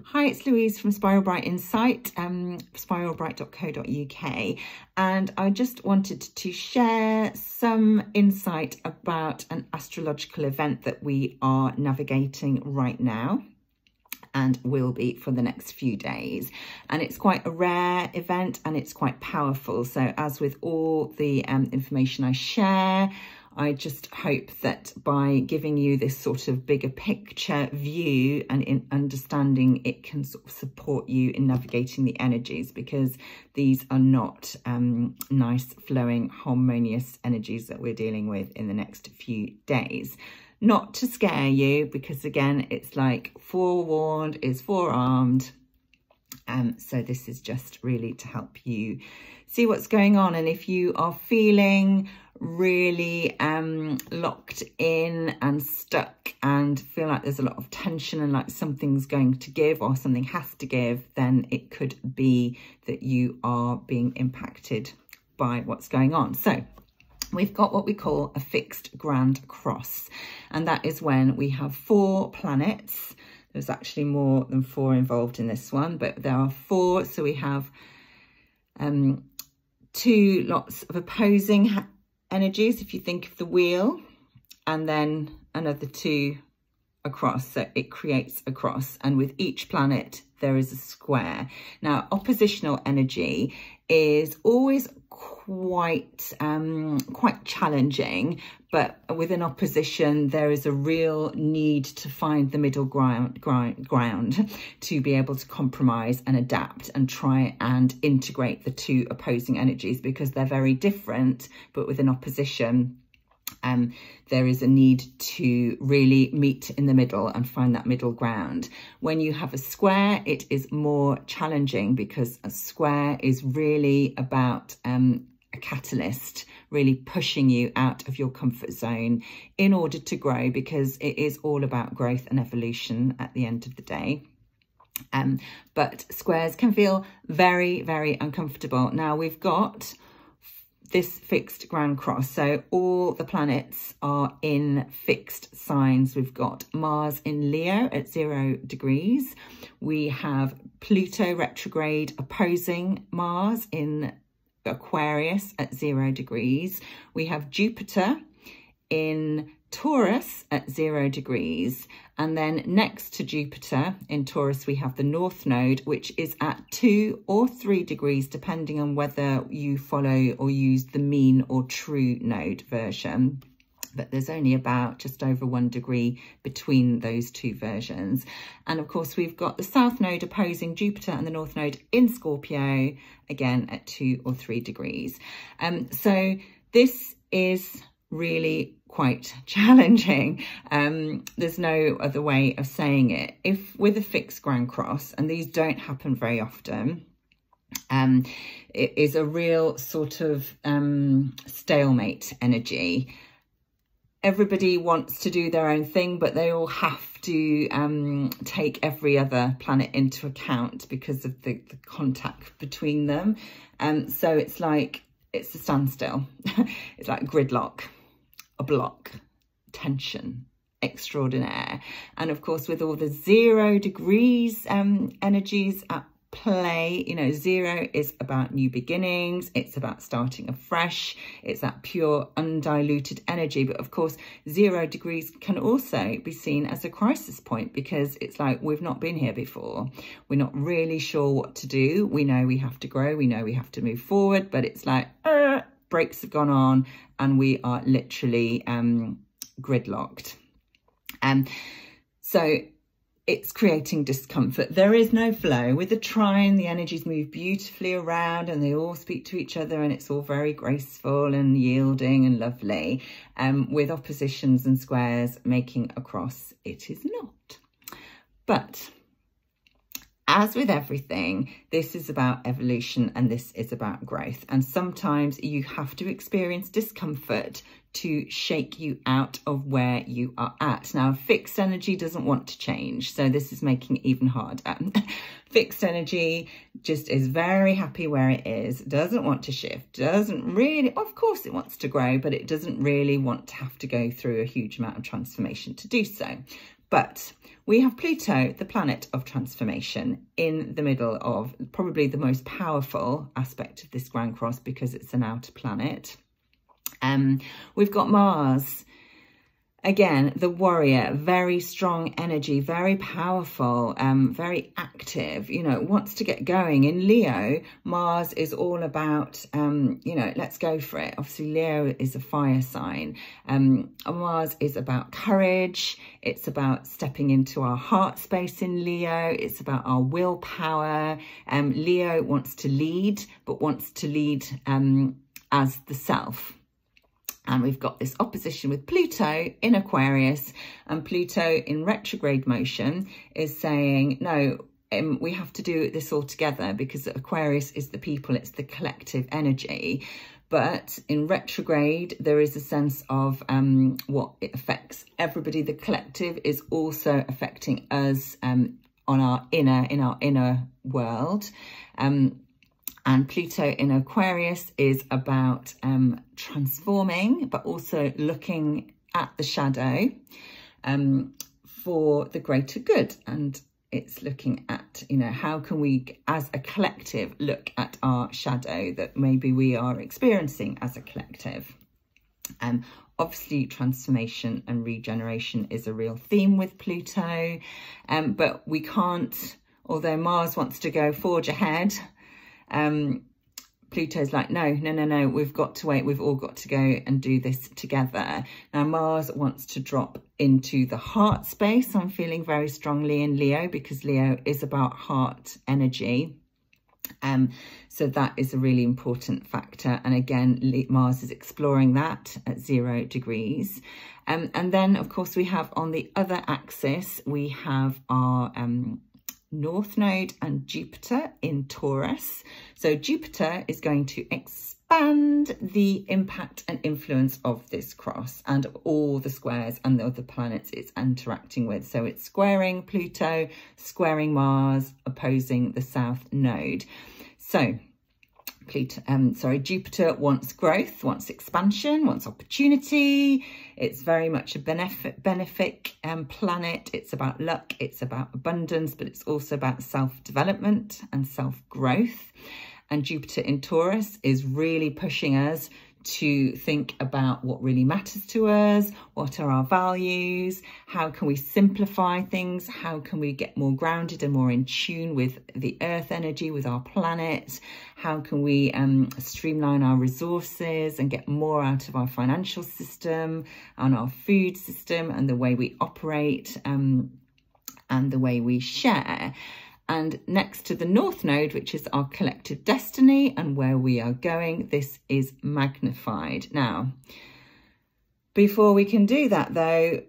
Hi, it's Louise from Spiral Bright Insight, spiralbright.co.uk, and I just wanted to share some insight about an astrological event that we are navigating right now and will be for the next few days. And it's quite a rare event and it's quite powerful. So as with all the information I share, I just hope that by giving you this sort of bigger picture view and in understanding, it can sort of support you in navigating the energies, because these are not nice, flowing, harmonious energies that we're dealing with in the next few days. Not to scare you, because again, it's like forewarned is forearmed. So this is just really to help you see what's going on. And if you are feeling really locked in and stuck and feel like there's a lot of tension and like something's going to give or something has to give, then it could be that you are being impacted by what's going on. So we've got what we call a fixed grand cross, and that is when we have 4 planets. There's actually more than 4 involved in this one, but there are 4. So we have 2 lots of opposing energies, if you think of the wheel, and then another 2 across. So it creates a cross, and with each planet there is a square. Now, oppositional energy is always quite challenging, but with an opposition there is a real need to find the middle ground to be able to compromise and adapt and try and integrate the 2 opposing energies, because they're very different. But with an opposition, there is a need to really meet in the middle and find that middle ground. When you have a square, it is more challenging, because a square is really about a catalyst, really pushing you out of your comfort zone in order to grow, because it is all about growth and evolution at the end of the day. But squares can feel very, very uncomfortable. Now we've got this fixed grand cross, so all the planets are in fixed signs. We've got Mars in Leo at 0 degrees. We have Pluto retrograde opposing Mars in Aquarius at 0 degrees. We have Jupiter in Taurus at 0 degrees, and then next to Jupiter in Taurus we have the North Node, which is at 2 or 3 degrees depending on whether you follow or use the mean or true node version. But there's only about just over 1 degree between those 2 versions. And of course we've got the South Node opposing Jupiter and the North Node in Scorpio, again at 2 or 3 degrees. So this is really quite challenging. There's no other way of saying it. If with a fixed grand cross, and these don't happen very often, it is a real sort of stalemate energy. Everybody wants to do their own thing, but they all have to take every other planet into account because of the contact between them. So it's like, it's a standstill. It's like gridlock, a block, tension, extraordinaire. And of course, with all the 0 degrees energies at play, you know, 0 is about new beginnings, it's about starting afresh, it's that pure undiluted energy. But of course 0 degrees can also be seen as a crisis point, because it's like, we've not been here before, we're not really sure what to do, we know we have to grow, we know we have to move forward, but it's like brakes have gone on and we are literally gridlocked. So it's creating discomfort. There is no flow. With the trine, the energies move beautifully around and they all speak to each other, and it's all very graceful and yielding and lovely. With oppositions and squares making a cross, it is not. But as with everything, this is about evolution and this is about growth. And sometimes you have to experience discomfort to shake you out of where you are at. Now, fixed energy doesn't want to change, so this is making it even harder. Fixed energy just is very happy where it is, doesn't want to shift, doesn't really, of course it wants to grow, but it doesn't really want to have to go through a huge amount of transformation to do so. But we have Pluto, the planet of transformation, in the middle of probably the most powerful aspect of this Grand Cross because it's an outer planet. We've got Mars. Again, the warrior, very strong energy, very powerful, very active, you know, wants to get going. In Leo, Mars is all about, you know, let's go for it. Obviously, Leo is a fire sign. Mars is about courage. It's about stepping into our heart space in Leo. It's about our willpower. Leo wants to lead, but wants to lead as the self. And we've got this opposition with Pluto in Aquarius, and Pluto in retrograde motion is saying, no, we have to do this all together, because Aquarius is the people, it's the collective energy. But in retrograde, there is a sense of what it affects everybody. The collective is also affecting us in our inner world. And Pluto in Aquarius is about transforming, but also looking at the shadow for the greater good. And it's looking at, you know, how can we, as a collective, look at our shadow that maybe we are experiencing as a collective. Obviously, transformation and regeneration is a real theme with Pluto, but we can't, although Mars wants to go forge ahead, Pluto's like, no, we've got to wait. We've all got to go and do this together. Now, Mars wants to drop into the heart space. I'm feeling very strongly in Leo, because Leo is about heart energy. So that is a really important factor. And again, Mars is exploring that at 0 degrees. And then, of course, we have on the other axis, we have our North Node and Jupiter in Taurus. So Jupiter is going to expand the impact and influence of this cross and all the squares and the other planets it's interacting with. So it's squaring Pluto, squaring Mars, opposing the South Node. So Jupiter wants growth, wants expansion, wants opportunity. It's very much a benefic planet. It's about luck, it's about abundance, but it's also about self-development and self-growth. And Jupiter in Taurus is really pushing us to think about what really matters to us, what are our values, how can we simplify things, how can we get more grounded and more in tune with the earth energy, with our planet, how can we streamline our resources and get more out of our financial system and our food system and the way we operate and the way we share. And next to the North Node, which is our collective destiny and where we are going, this is magnified. Now, before we can do that, though,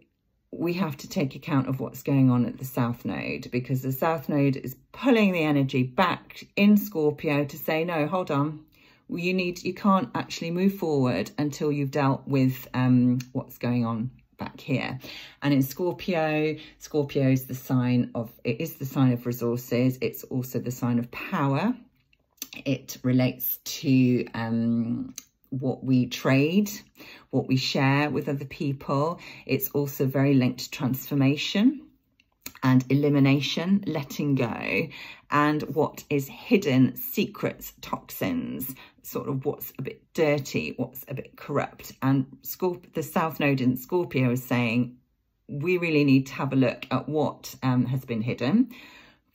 we have to take account of what's going on at the South Node, because the South Node is pulling the energy back in Scorpio to say, no, hold on. You can't actually move forward until you've dealt with what's going on back here. And in Scorpio is the sign of, it is the sign of resources. It's also the sign of power. It relates to what we trade, what we share with other people. It's also very linked to transformation and elimination, letting go, and what is hidden, secrets, toxins, sort of what's a bit dirty, what's a bit corrupt. And the South Node in Scorpio is saying, we really need to have a look at what has been hidden.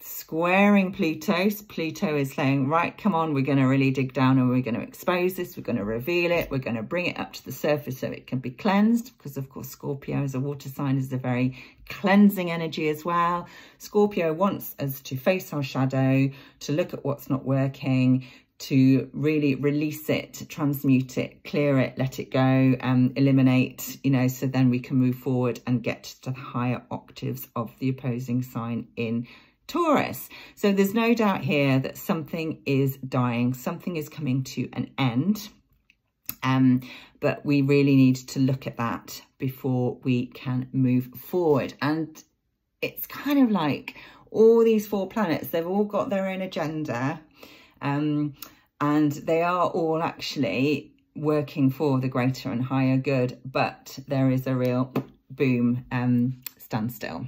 Squaring Pluto. Pluto is saying, right, come on, we're going to really dig down and we're going to expose this. We're going to reveal it. We're going to bring it up to the surface so it can be cleansed, because, of course, Scorpio as a water sign is a very cleansing energy as well. Scorpio wants us to face our shadow, to look at what's not working, to really release it, transmute it, clear it, let it go, eliminate, you know, so then we can move forward and get to the higher octaves of the opposing sign in Taurus. So there's no doubt here that something is dying, something is coming to an end, but we really need to look at that before we can move forward. And it's kind of like all these 4 planets, they've all got their own agenda, and they are all actually working for the greater and higher good, but there is a real boom standstill.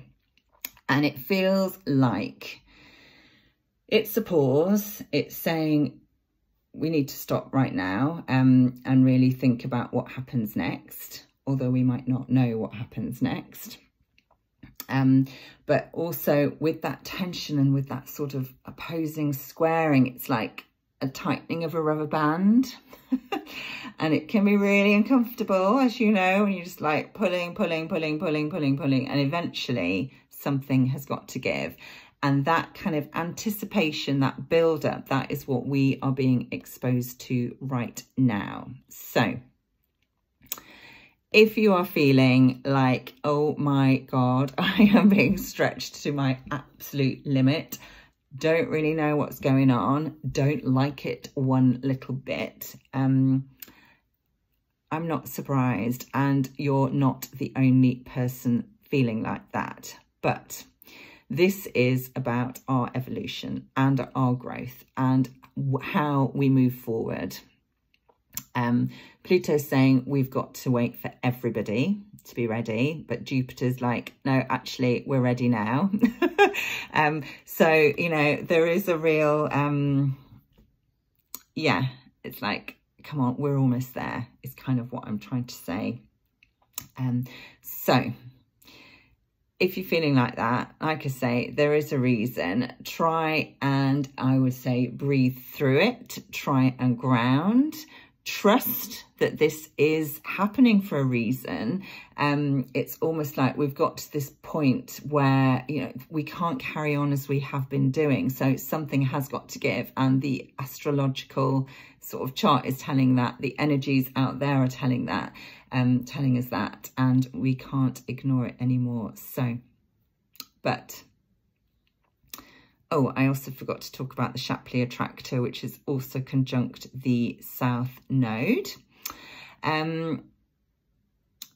And it feels like it's a pause. It's saying we need to stop right now and really think about what happens next, although we might not know what happens next. But also with that tension and with that sort of opposing squaring, it's like a tightening of a rubber band. And it can be really uncomfortable, as you know, and you're just like pulling, and eventually something has got to give. And that kind of anticipation, that build up, that is what we are being exposed to right now. So if you are feeling like, oh my God, I am being stretched to my absolute limit, don't really know what's going on, don't like it one little bit, I'm not surprised, and you're not the only person feeling like that. But this is about our evolution and our growth and how we move forward. Pluto's saying we've got to wait for everybody to be ready, but Jupiter's like, no, actually, we're ready now. So, you know, there is a real, yeah, it's like, come on, we're almost there, is kind of what I'm trying to say. So if you're feeling like that, like I say, there is a reason. Try and, I would say, breathe through it. Try and ground. Trust that this is happening for a reason. It's almost like we've got to this point where, you know, we can't carry on as we have been doing. So something has got to give. And the astrological sort of chart is telling that. The energies out there are telling that, telling us that. And we can't ignore it anymore. So, but... oh, I also forgot to talk about the Shapley attractor, which is also conjunct the South Node,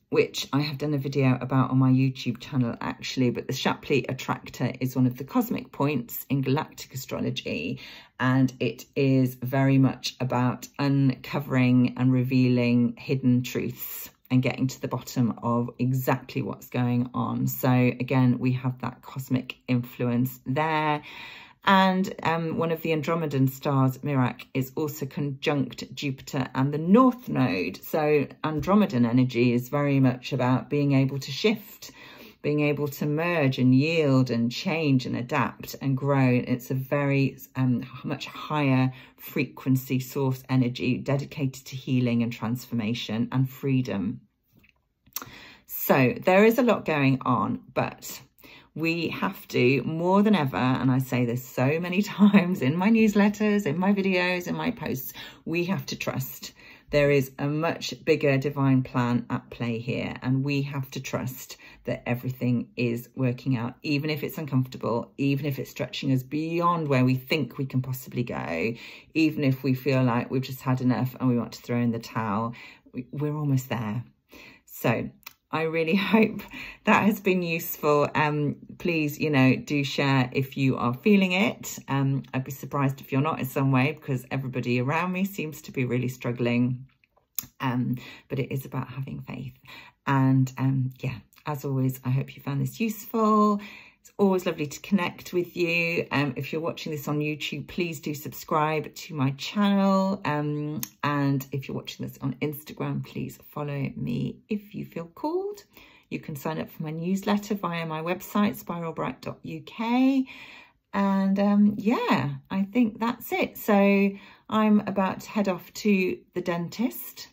which I have done a video about on my YouTube channel, actually. But the Shapley attractor is one of the cosmic points in galactic astrology, and it is very much about uncovering and revealing hidden truths and getting to the bottom of exactly what's going on. So again, we have that cosmic influence there. And one of the Andromedan stars, Mirak, is also conjunct Jupiter and the North Node. So Andromedan energy is very much about being able to shift, being able to merge and yield and change and adapt and grow. It's a very much higher frequency source energy dedicated to healing and transformation and freedom. So there is a lot going on, but we have to, more than ever, and I say this so many times in my newsletters, in my videos, in my posts, we have to trust. There is a much bigger divine plan at play here, and we have to trust that everything is working out, even if it's uncomfortable, even if it's stretching us beyond where we think we can possibly go, even if we feel like we've just had enough and we want to throw in the towel, we're almost there. So I really hope that has been useful. Please, you know, do share if you are feeling it. I'd be surprised if you're not in some way, because everybody around me seems to be really struggling. But it is about having faith. And yeah, as always, I hope you found this useful. It's always lovely to connect with you. If you're watching this on YouTube, please do subscribe to my channel. And if you're watching this on Instagram, please follow me if you feel called. You can sign up for my newsletter via my website, spiralbright.uk. And yeah, I think that's it. So I'm about to head off to the dentist,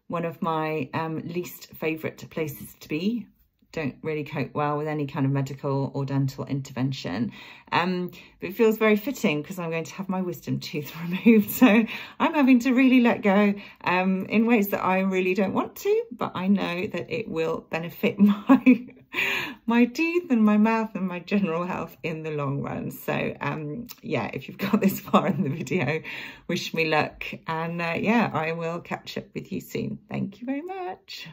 one of my least favourite places to be. Don't really cope well with any kind of medical or dental intervention. But it feels very fitting because I'm going to have my wisdom tooth removed. So I'm having to really let go in ways that I really don't want to, but I know that it will benefit my teeth and my mouth and my general health in the long run. So yeah, if you've got this far in the video, wish me luck. And yeah, I will catch up with you soon. Thank you very much.